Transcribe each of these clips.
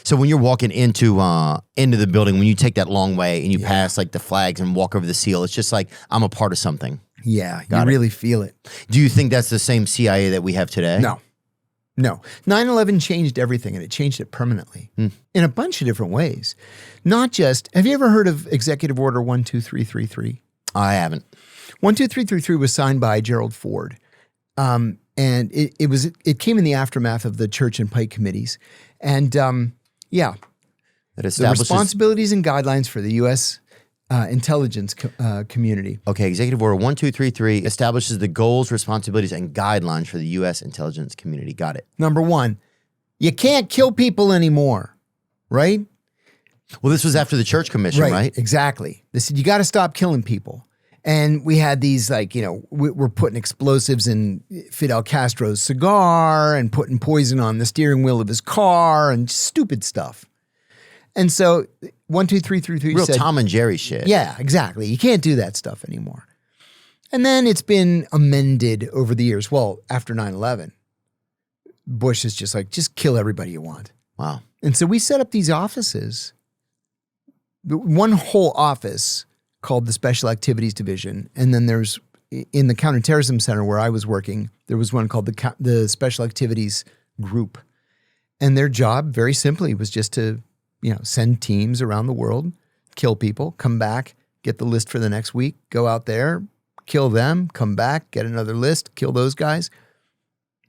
So when you're walking into the building, when you take that long way and you pass like the flags and walk over the seal, it's just like, I'm a part of something. Yeah, you really feel it. Do you think that's the same CIA that we have today? No. 9/11 changed everything, and it changed it permanently in a bunch of different ways. Not just, have you ever heard of Executive Order 12333? I haven't. 12333 was signed by Gerald Ford. And it came in the aftermath of the Church and Pike committees. And That the establishes responsibilities and guidelines for the U.S. Intelligence community. Okay, Executive Order 1233 establishes the goals, responsibilities, and guidelines for the U.S. intelligence community. Got it. Number one, you can't kill people anymore, right? Well, this was after the Church Commission, right? Exactly. They said, you got to stop killing people. And we had these we're putting explosives in Fidel Castro's cigar and putting poison on the steering wheel of his car and stupid stuff. And so 12333 Real said, Tom and Jerry shit. yeah, exactly. You can't do that stuff anymore. And then it's been amended over the years. Well, after 9/11, Bush is just kill everybody you want. Wow. And so we set up these offices, one whole office called the Special Activities Division. And then there's, in the Counterterrorism Center where I was working, there was one called the Special Activities Group. And their job, very simply, was just to send teams around the world, kill people, come back, get the list for the next week, go out there, kill them, come back, get another list, kill those guys.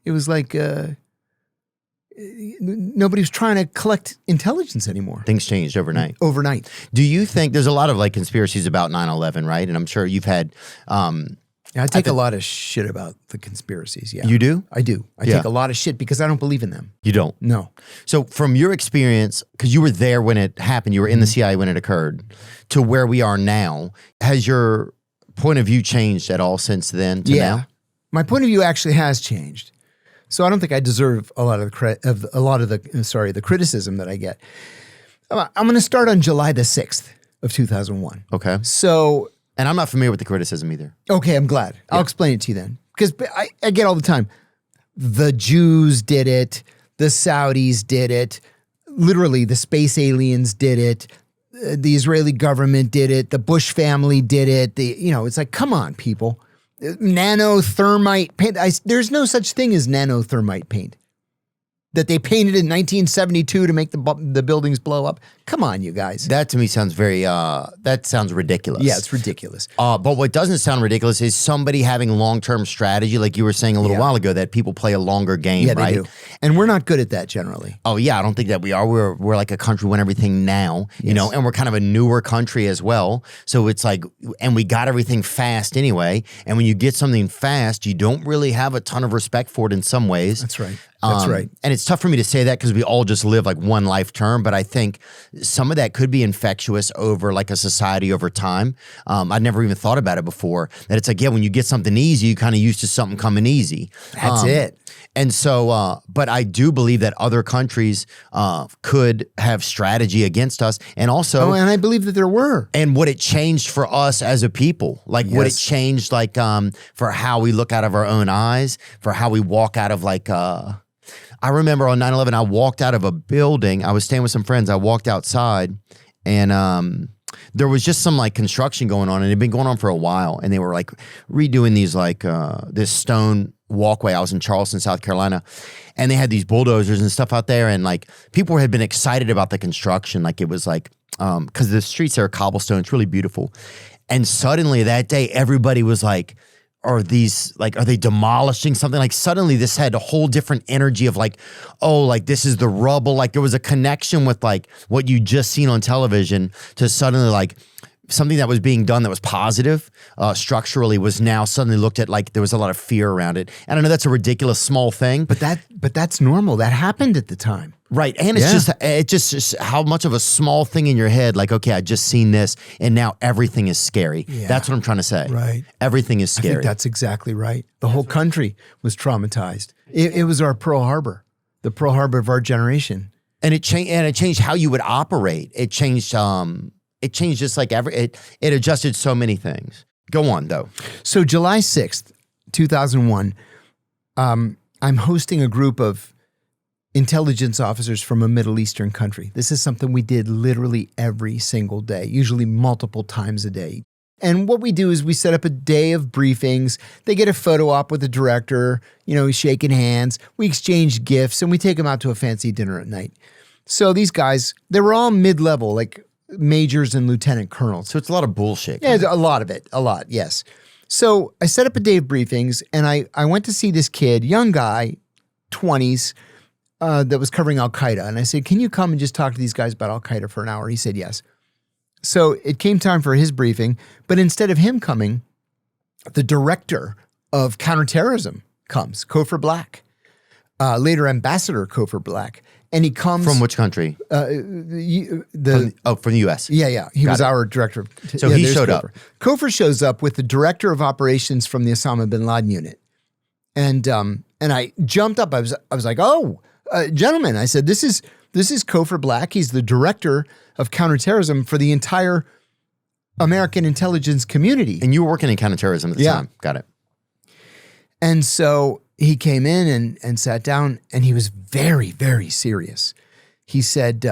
It was like nobody was trying to collect intelligence anymore. Things changed overnight. Overnight. Do you think there's a lot of conspiracies about 9/11, right? And I'm sure you've had I take a lot of shit about the conspiracies, yeah. You do? I do. I take a lot of shit because I don't believe in them. You don't? No. So from your experience, because you were there when it happened, you were in the CIA when it occurred, to where we are now, has your point of view changed at all since then to now? My point of view actually has changed. So I don't think I deserve a lot of the criticism that I get. I'm going to start on July the 6th of 2001. Okay. So... And I'm not familiar with the criticism either. Okay, I'm glad. I'll explain it to you then. Because I get all the time, the Jews did it, the Saudis did it, literally the space aliens did it, the Israeli government did it, the Bush family did it. It's like, come on, people. Nanothermite paint. There's no such thing as nanothermite paint that they painted in 1972 to make the buildings blow up. Come on, you guys. That to me sounds that sounds ridiculous. Yeah, it's ridiculous. But what doesn't sound ridiculous is somebody having long-term strategy, like you were saying a little while ago, that people play a longer game, right? They do. And we're not good at that generally. Oh yeah, I don't think that we are. We're like a country want everything now, and we're kind of a newer country as well. So it's like, and we got everything fast anyway. And when you get something fast, you don't really have a ton of respect for it in some ways. That's right. That's right. And it's tough for me to say that because we all just live like one life term, but I think some of that could be infectious over like a society over time. I'd never even thought about it before. That it's like, when you get something easy, you kind of used to something coming easy. That's it. And so, but I do believe that other countries could have strategy against us. And also, and I believe that there were. And what it changed for us as a people, like what it changed, like for how we look out of our own eyes, for how we walk out of like, I remember on 9/11, I walked out of a building. I was staying with some friends. I walked outside and there was just some like construction going on, and it had been going on for a while. And they were like redoing these like this stone walkway. I was in Charleston, South Carolina, and they had these bulldozers and stuff out there. And like people had been excited about the construction. Like it was like, because the streets there are cobblestone. It's really beautiful. And suddenly that day, everybody was like, are they demolishing something? Like suddenly this had a whole different energy of like, oh, like this is the rubble. Like there was a connection with like what you just seen on television to suddenly like something that was being done that was positive structurally was now suddenly looked at like there was a lot of fear around it. And I know that's a ridiculous small thing. But that's normal. That happened at the time. Right. And it's just how much of a small thing in your head, like, okay, I just seen this and now everything is scary. Yeah. That's what I'm trying to say. Right. Everything is scary. I think that's exactly right. The whole country was traumatized. It was our Pearl Harbor, the Pearl Harbor of our generation. And it changed how you would operate. It changed just like it adjusted so many things. Go on though. So July 6th, 2001, I'm hosting a group of intelligence officers from a Middle Eastern country. This is something we did literally every single day, usually multiple times a day. And what we do is we set up a day of briefings. They get a photo op with the director, shaking hands. We exchange gifts, and we take them out to a fancy dinner at night. So these guys, they were all mid-level, like majors and lieutenant colonels. So it's a lot of bullshit. Yeah, a lot of it. A lot, yes. So I set up a day of briefings, and I went to see this kid, young guy, 20s, that was covering al-Qaeda. And I said, can you come and just talk to these guys about al-Qaeda for an hour? He said yes. So it came time for his briefing, but instead of him coming, the director of counterterrorism comes, Kofor Black, later Ambassador Kofor Black. And he comes... From which country? From the U.S. Yeah. He was our director. So he showed up. Kofor shows up with the director of operations from the Osama bin Laden unit. And I jumped up. I was like, oh, gentlemen. I said, this is Kofor Black. He's the director of counterterrorism for the entire American intelligence community. And you were working in counterterrorism at the time. Got it. And so he came in and sat down, and he was very, very serious. He said,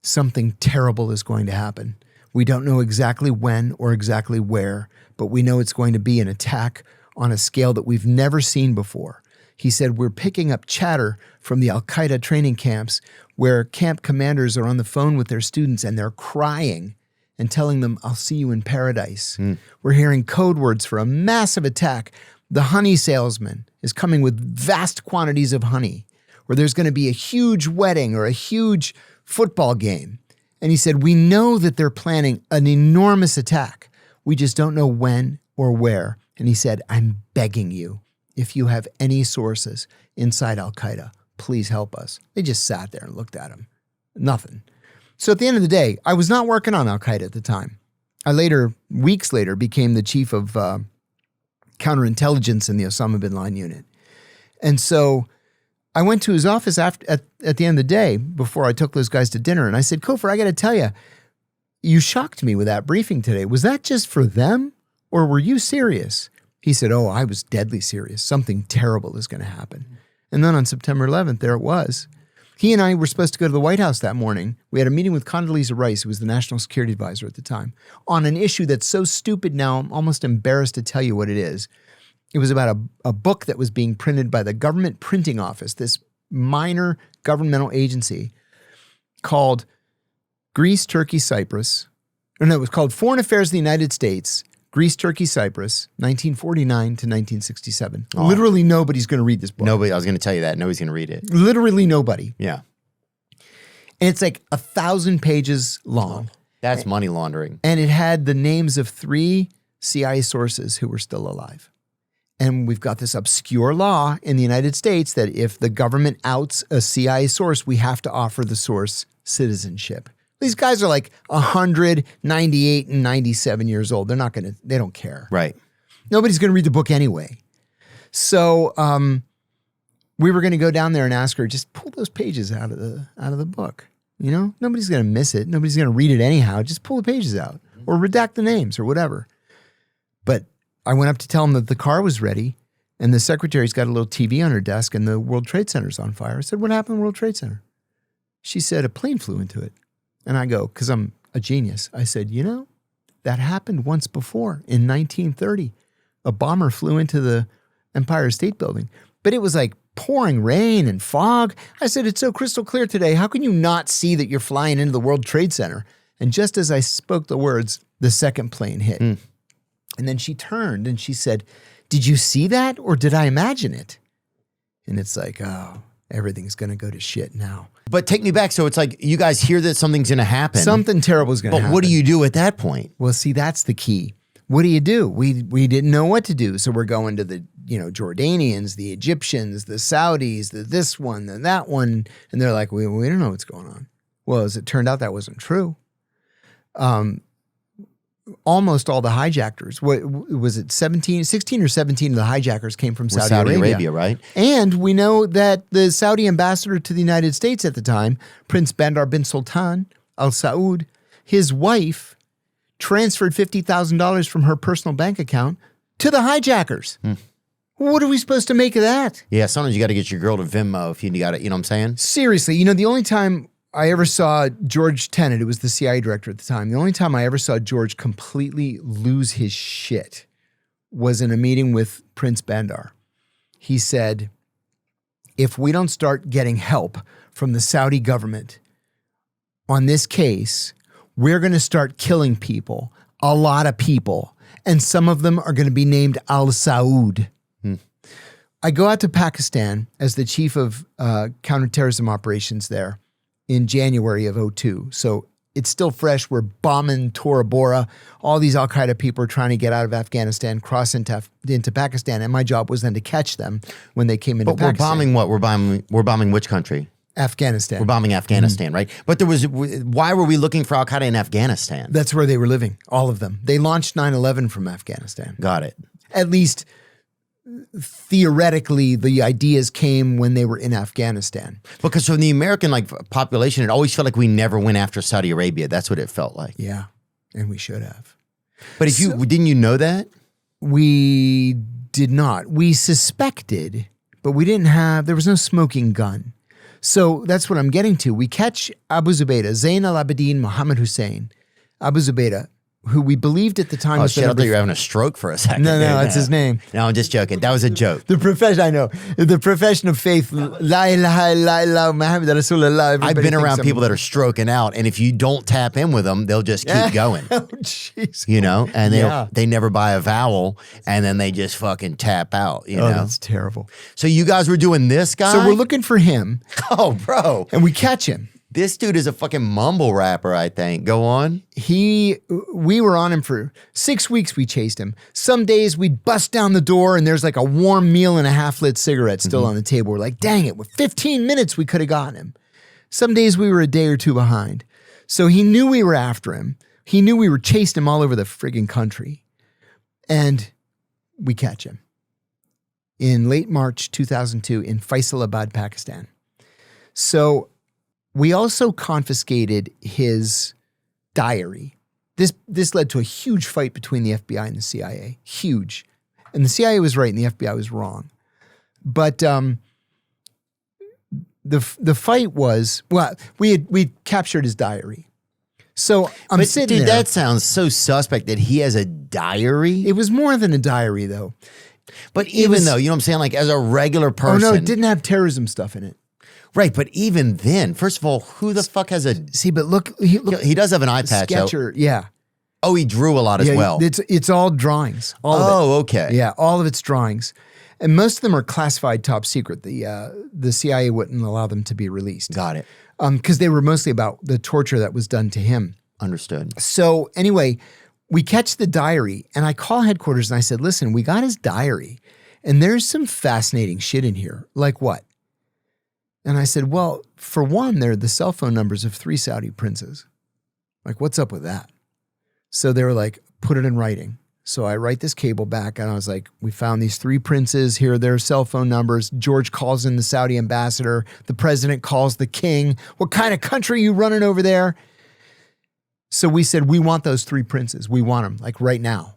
something terrible is going to happen. We don't know exactly when or exactly where, but we know it's going to be an attack on a scale that we've never seen before. He said, we're picking up chatter from the al-Qaeda training camps where camp commanders are on the phone with their students and they're crying and telling them, I'll see you in paradise. We're hearing code words for a massive attack. The honey salesman is coming with vast quantities of honey, where there's going to be a huge wedding or a huge football game. And he said, we know that they're planning an enormous attack. We just don't know when or where. And he said, I'm begging you, if you have any sources inside al-Qaeda, please help us. They just sat there and looked at him. Nothing. So at the end of the day, I was not working on al-Qaeda at the time. I later, weeks later, became the chief of counterintelligence in the Osama bin Laden unit. And so I went to his office at the end of the day before I took those guys to dinner. And I said, Kofor, I got to tell you, you shocked me with that briefing today. Was that just for them or were you serious? He said, oh, I was deadly serious. Something terrible is going to happen. And then on September 11th, there it was. He and I were supposed to go to the White House that morning. We had a meeting with Condoleezza Rice, who was the national security advisor at the time, on an issue that's so stupid now, I'm almost embarrassed to tell you what it is. It was about a book that was being printed by the government printing office, this minor governmental agency called Greece, Turkey, Cyprus. Or no, it was called Foreign Affairs of the United States, Greece, Turkey, Cyprus, 1949 to 1967. Oh. Literally nobody's going to read this book. Nobody. I was going to tell you that. Nobody's going to read it. Literally nobody. Yeah. And it's like 1,000 pages long. That's money laundering. And it had the names of 3 CIA sources who were still alive. And we've got this obscure law in the United States that if the government outs a CIA source, we have to offer the source citizenship. These guys are like 198 and 97 years old. They don't care. Right. Nobody's going to read the book anyway. So we were going to go down there and ask her, just pull those pages out of the book. You know, nobody's going to miss it. Nobody's going to read it anyhow. Just pull the pages out or redact the names or whatever. But I went up to tell him that the car was ready and the secretary's got a little TV on her desk and the World Trade Center's on fire. I said, what happened to the World Trade Center? She said, a plane flew into it. And I go, because I'm a genius, I said, you know, that happened once before in 1930. A bomber flew into the Empire State Building, but it was like pouring rain and fog. I said, it's so crystal clear today. How can you not see that you're flying into the World Trade Center? And just as I spoke the words, the second plane hit. And then she turned and she said, did you see that or did I imagine it? And it's like, oh, everything's going to go to shit now. But take me back. So it's like you guys hear that something's going to happen. Something terrible is going to happen. But what do you do at that point? Well, see, that's the key. What do? We didn't know what to do. So we're going to the, Jordanians, the Egyptians, the Saudis, the this one, the that one. And they're like, we don't know what's going on. Well, as it turned out, that wasn't true. Almost all the hijackers, what was it, 16 or 17 of the hijackers came from Saudi Arabia, right? And we know that the Saudi ambassador to the United States at the time, Prince Bandar bin Sultan Al Saud, his wife transferred $50,000 from her personal bank account to the hijackers. What are we supposed to make of that? Yeah, sometimes you got to get your girl to Venmo if you got it. You know what I'm saying? Seriously, the only time I ever saw George Tenet, who was the CIA director at the time, the only time I ever saw George completely lose his shit was in a meeting with Prince Bandar. He said, if we don't start getting help from the Saudi government on this case, we're going to start killing people, a lot of people, and some of them are going to be named Al-Saud. I go out to Pakistan as the chief of counterterrorism operations there in January of 2002. So it's still fresh. We're bombing Tora Bora. All these al-Qaeda people are trying to get out of Afghanistan, cross into Pakistan. And my job was then to catch them when they came into Pakistan. But we're bombing what? We're bombing which country? Afghanistan. We're bombing Afghanistan, right? But why were we looking for al-Qaeda in Afghanistan? That's where they were living, all of them. They launched 9/11 from Afghanistan. Got it. At least theoretically, the ideas came when they were in Afghanistan. Because from the American population, it always felt like we never went after Saudi Arabia. That's what it felt like. Yeah, and we should have. But didn't you know that? We did not. We suspected, but we didn't have, there was no smoking gun. So that's what I'm getting to. We catch Abu Zubaydah, Zain al-Abidin Mohammed Hussein, Abu Zubaydah, who we believed at the time. Oh shit! I thought you were having a stroke for a second. No, that's his name. No, I'm just joking. That was a joke. The profession of faith. La ilaha illallah Muhammad Rasulullah. I've been around people that are stroking out, and if you don't tap in with them, they'll just keep going. Oh jeez. And they never buy a vowel, and then they just fucking tap out. You know, that's terrible. So you guys were doing this guy. So we're looking for him. Oh, bro, and we catch him. This dude is a fucking mumble rapper, I think. Go on. We were on him for 6 weeks. We chased him. Some days we'd bust down the door and there's like a warm meal and a half-lit cigarette still on the table. We're like, dang it, with 15 minutes we could have gotten him. Some days we were a day or two behind. So he knew we were after him. He knew we were chasing him all over the friggin' country. And we catch him in late March 2002 in Faisalabad, Pakistan. So we also confiscated his diary. This led to a huge fight between the FBI and the CIA. Huge. And the CIA was right and the FBI was wrong. But the fight was, well, we captured his diary. So I'm sitting there. Dude, that sounds so suspect that he has a diary. It was more than a diary though. But even though, you know what I'm saying? Like as a regular person. Oh no, it didn't have terrorism stuff in it. Right, but even then, first of all, who the fuck has a... See, but look... He does have an eye patch. Sketcher, yeah. Oh, he drew a lot as well. It's all drawings. All of it. Okay. Yeah, all of it's drawings. And most of them are classified top secret. The CIA wouldn't allow them to be released. Got it. Because they were mostly about the torture that was done to him. Understood. So anyway, we catch the diary and I call headquarters and I said, listen, we got his diary and there's some fascinating shit in here. Like what? And I said, well, for one, they're the cell phone numbers of 3 Saudi princes. Like, what's up with that? So they were like, put it in writing. So I write this cable back and I was like, we found these 3 princes. Here are their cell phone numbers. George calls in the Saudi ambassador. The president calls the king. What kind of country are you running over there? So we said, we want those 3 princes. We want them, like right now.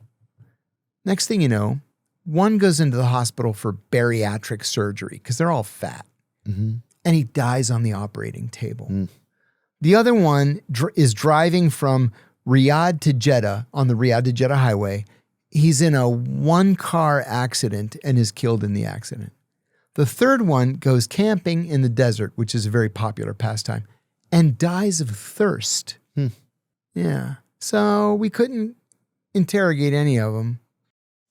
Next thing you know, one goes into the hospital for bariatric surgery because they're all fat. Mm-hmm. And he dies on the operating table. The other one is driving from Riyadh to Jeddah on the Riyadh to Jeddah highway. He's in a 1-car accident and is killed in the accident. The third one goes camping in the desert, which is a very popular pastime, and dies of thirst. Yeah. So we couldn't interrogate any of them.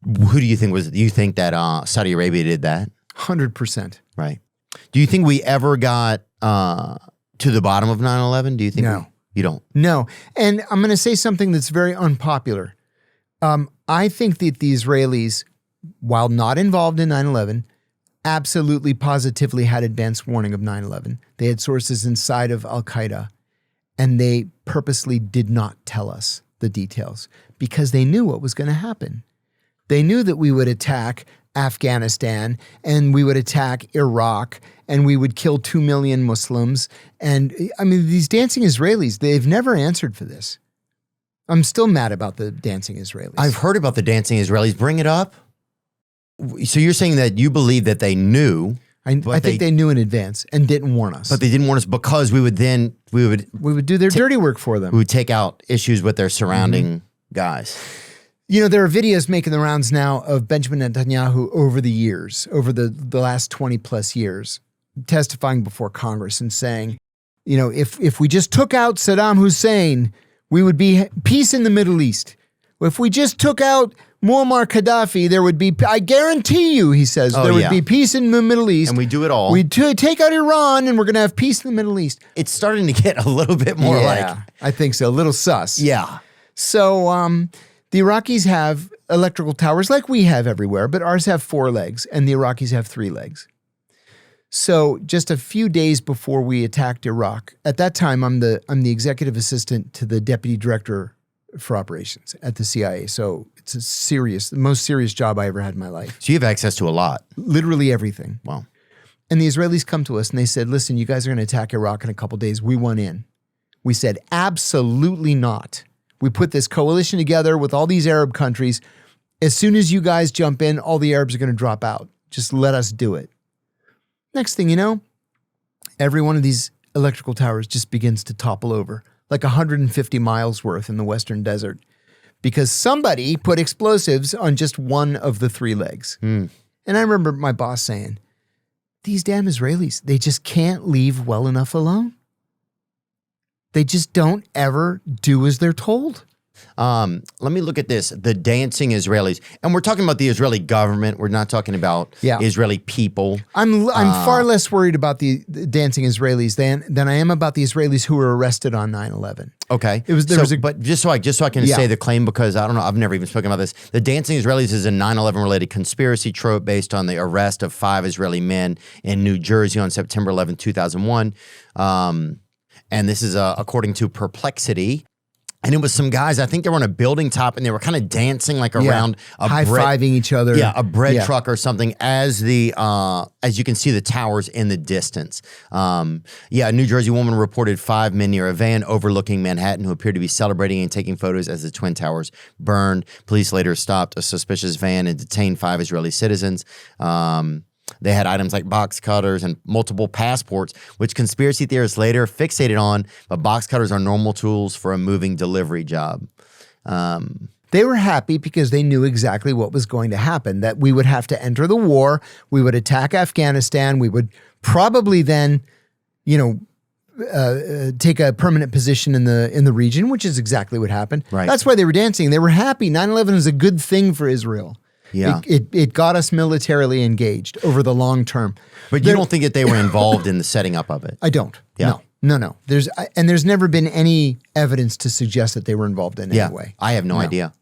Who do you think do you think that Saudi Arabia did that? 100%. Right. Do you think we ever got to the bottom of 9/11? Do you think? No. You don't? No. And I'm going to say something that's very unpopular. I think that the Israelis, while not involved in 9/11, absolutely positively had advance warning of 9/11. They had sources inside of al-Qaeda, and they purposely did not tell us the details because they knew what was going to happen. They knew that we would attack Afghanistan and we would attack Iraq and we would kill 2 million Muslims. And I mean, these dancing Israelis, they've never answered for this. I'm still mad about the dancing Israelis. I've heard about the dancing Israelis. Bring it up. So you're saying that you believe that they knew. I think they knew in advance and didn't warn us. But they didn't warn us because we would do their dirty work for them. We would take out issues with their surrounding guys. You know, there are videos making the rounds now of Benjamin Netanyahu over the years, over the last 20 plus years, testifying before Congress and saying, you know, if we just took out Saddam Hussein, we would be peace in the Middle East. If we just took out Muammar Gaddafi, there would be, I guarantee you, he says, there would be peace in the Middle East. And we do it all. We take out Iran and we're going to have peace in the Middle East. It's starting to get a little bit more I think so. A little sus. Yeah. So the Iraqis have electrical towers like we have everywhere, but ours have 4 legs and the Iraqis have 3 legs. So just a few days before we attacked Iraq, at that time, I'm the executive assistant to the deputy director for operations at the CIA. So it's the most serious job I ever had in my life. So you have access to a lot. Literally everything. Wow. And the Israelis come to us and they said, listen, you guys are going to attack Iraq in a couple days. We want in. We said, absolutely not. We put this coalition together with all these Arab countries. As soon as you guys jump in, all the Arabs are going to drop out. Just let us do it. Next thing you know, every one of these electrical towers just begins to topple over, like 150 miles worth in the Western Desert, because somebody put explosives on just one of the 3 legs. And I remember my boss saying, these damn Israelis, they just can't leave well enough alone. They just don't ever do as they're told. Let me look at this. The dancing Israelis. And we're talking about the Israeli government. We're not talking about Israeli people. I'm far less worried about the dancing Israelis than I am about the Israelis who were arrested on 9/11. Okay. But just so I can say the claim, because I don't know, I've never even spoken about this. The dancing Israelis is a 9/11 related conspiracy trope based on the arrest of 5 Israeli men in New Jersey on September 11, 2001. And this is according to Perplexity. And it was some guys, I think they were on a building top and they were kind of dancing like around high-fiving each other. Yeah, a bread truck or something as you can see the towers in the distance. A New Jersey woman reported 5 men near a van overlooking Manhattan who appeared to be celebrating and taking photos as the Twin Towers burned. Police later stopped a suspicious van and detained 5 Israeli citizens. They had items like box cutters and multiple passports, which conspiracy theorists later fixated on, but box cutters are normal tools for a moving delivery job. They were happy because they knew exactly what was going to happen, that we would have to enter the war, we would attack Afghanistan, we would probably then, take a permanent position in the region, which is exactly what happened. Right. That's why they were dancing. They were happy. 9/11 is a good thing for Israel. Yeah. It got us militarily engaged over the long term. But you don't think that they were involved in the setting up of it? I don't. Yeah. No. There's never been any evidence to suggest that they were involved in any way. I have no idea.